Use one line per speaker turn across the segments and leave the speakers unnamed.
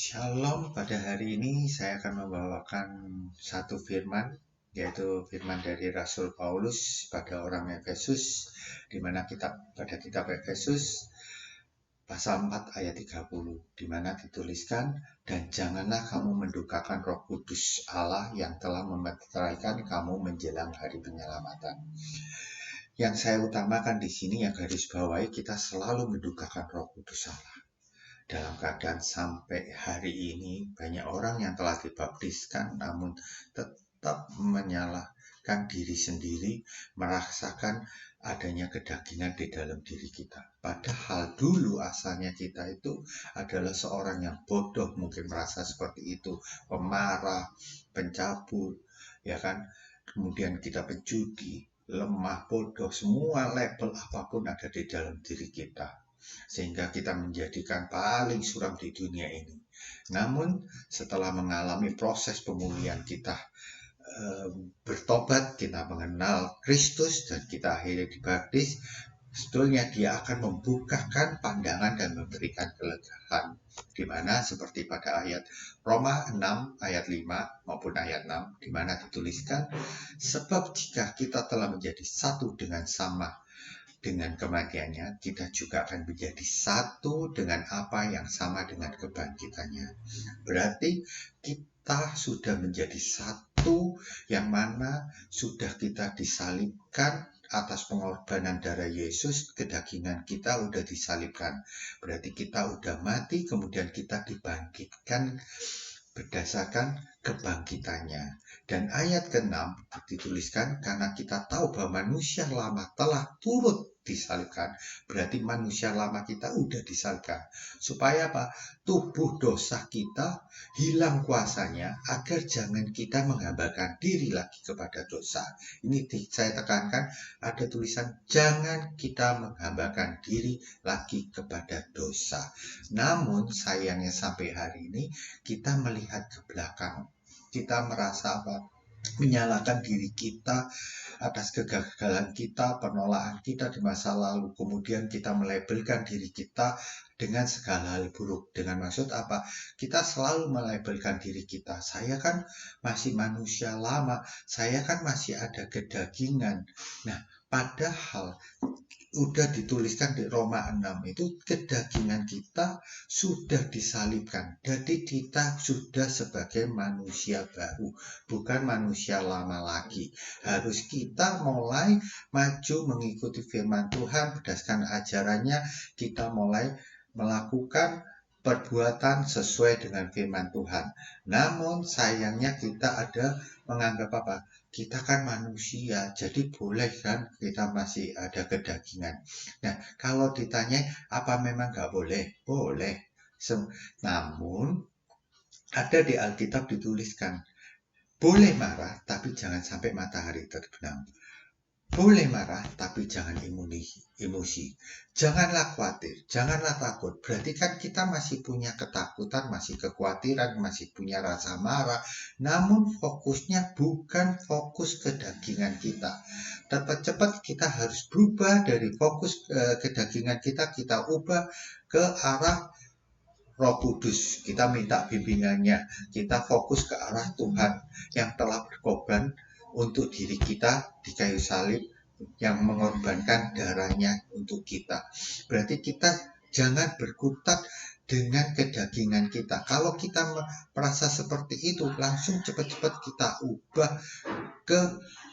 Shalom, pada hari ini saya akan membawakan satu firman, yaitu firman dari Rasul Paulus pada orang Efesus, di mana pada kitab Efesus pasal 4 ayat 30, di mana dituliskan, "Dan janganlah kamu mendukakan Roh Kudus Allah yang telah memeteraikan kamu menjelang hari penyelamatan." Yang saya utamakan di sini yang garis bawahi, kita selalu mendukakan Roh Kudus Allah. Dalam keadaan sampai hari ini banyak orang yang telah dibaptiskan namun tetap menyalahkan diri sendiri, merasakan adanya kedagingan di dalam diri kita. Padahal dulu asalnya kita itu adalah seorang yang bodoh, mungkin merasa seperti itu, pemarah, pencabut, ya kan? Kemudian kita penjudi, lemah, bodoh, semua label apapun ada di dalam diri kita, sehingga kita menjadikan paling suram di dunia ini. Namun setelah mengalami proses pemulihan, kita bertobat, kita mengenal Kristus, dan kita akhirnya dibaptis, sebetulnya dia akan membukakan pandangan dan memberikan kelegaan, di mana seperti pada ayat Roma 6 ayat 5 maupun ayat 6, di mana dituliskan, "Sebab jika kita telah menjadi satu dengan kematiannya, kita juga akan menjadi satu dengan apa yang sama dengan kebangkitannya." Berarti kita sudah menjadi satu, yang mana sudah kita disalibkan atas pengorbanan darah Yesus. Kedagingan kita udah disalibkan, berarti kita udah mati, kemudian kita dibangkitkan berdasarkan kebangkitannya. Dan ayat ke-6 dituliskan, "Karena kita tahu bahwa manusia lama telah turut disalibkan." Berarti manusia lama kita udah disalibkan. Supaya apa? Tubuh dosa kita hilang kuasanya, agar jangan kita menghambakan diri lagi kepada dosa. Ini saya tekankan, ada tulisan jangan kita menghambakan diri lagi kepada dosa. Namun sayangnya sampai hari ini kita melihat ke belakang. Kita merasa menyalahkan diri kita atas kegagalan kita, penolakan kita di masa lalu. Kemudian kita melabelkan diri kita dengan segala hal buruk. Dengan maksud apa? Kita selalu melabelkan diri kita, saya kan masih manusia lama, saya kan masih ada kedagingan. Nah, padahal udah dituliskan di Roma 6 itu, kedagingan kita sudah disalibkan. Jadi kita sudah sebagai manusia baru, bukan manusia lama lagi. Harus kita mulai maju mengikuti firman Tuhan berdasarkan ajarannya. Kita mulai melakukan perbuatan sesuai dengan firman Tuhan. Namun sayangnya kita ada menganggap apa? Kita kan manusia, jadi boleh kan kita masih ada kedagingan. Nah, kalau ditanya apa memang nggak boleh? Boleh. Namun ada di Alkitab dituliskan, boleh marah tapi jangan sampai matahari terbenam. Boleh marah tapi jangan emosi. Janganlah khawatir, janganlah takut. Berarti kan kita masih punya ketakutan, masih kekhawatiran, masih punya rasa marah. Namun fokusnya bukan fokus kedagingan kita. Cepat-cepat kita harus berubah dari fokus kedagingan kita ubah ke arah Roh Kudus. Kita minta bimbingannya, kita fokus ke arah Tuhan yang telah berkorban untuk diri kita di kayu salib, yang mengorbankan darahnya untuk kita. Berarti kita jangan berkutat dengan kedagingan kita. Kalau kita merasa seperti itu, langsung cepat-cepat kita ubah ke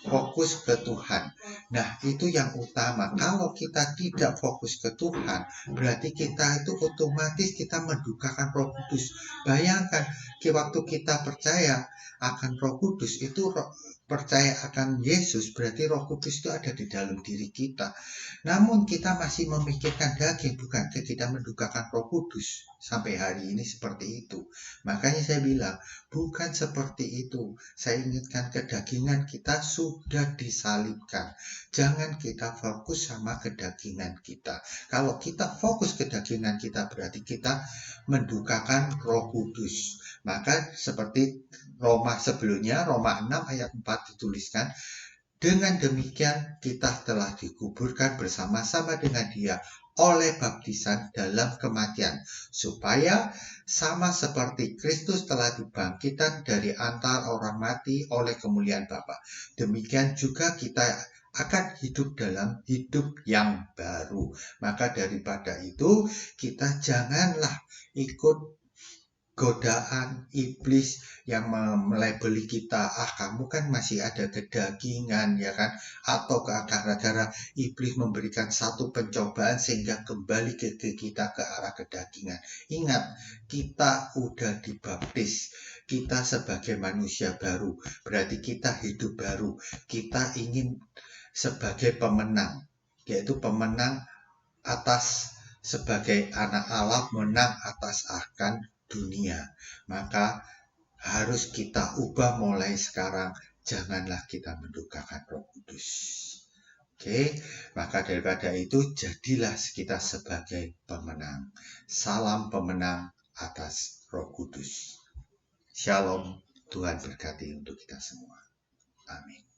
fokus ke Tuhan. Nah, itu yang utama. Kalau kita tidak fokus ke Tuhan, berarti kita itu otomatis kita mendukakan Roh Kudus. Bayangkan, waktu kita percaya akan Roh Kudus, itu percaya akan Yesus, berarti Roh Kudus itu ada di dalam diri kita. Namun kita masih memikirkan daging, bukan kita mendukakan Roh Kudus. Sampai hari ini seperti itu. Makanya saya bilang, bukan seperti itu. Saya ingatkan, kedagingan kita sudah disalibkan. Jangan kita fokus sama kedagingan kita. Kalau kita fokus kedagingan kita, berarti kita mendukakan Roh Kudus. Maka seperti Roma sebelumnya, Roma 6 ayat 4 dituliskan, Dengan demikian kita telah dikuburkan bersama-sama dengan Dia oleh baptisan dalam kematian, supaya sama seperti Kristus telah dibangkitkan dari antara orang mati oleh kemuliaan Bapa, demikian juga kita akan hidup dalam hidup yang baru. Maka daripada itu, kita janganlah ikut godaan iblis yang melabeli kita, kamu kan masih ada kedagingan, ya kan? Atau gara-gara iblis memberikan satu pencobaan sehingga kembali ke kita ke arah kedagingan. Ingat, kita udah dibaptis, kita sebagai manusia baru, berarti kita hidup baru. Kita ingin sebagai pemenang, yaitu pemenang atas sebagai anak Allah, menang atas akan dunia. Maka harus kita ubah mulai sekarang. Janganlah kita mendukakan Roh Kudus. Oke, maka daripada itu jadilah kita sebagai pemenang. Salam pemenang atas Roh Kudus. Shalom, Tuhan berkati untuk kita semua. Amin.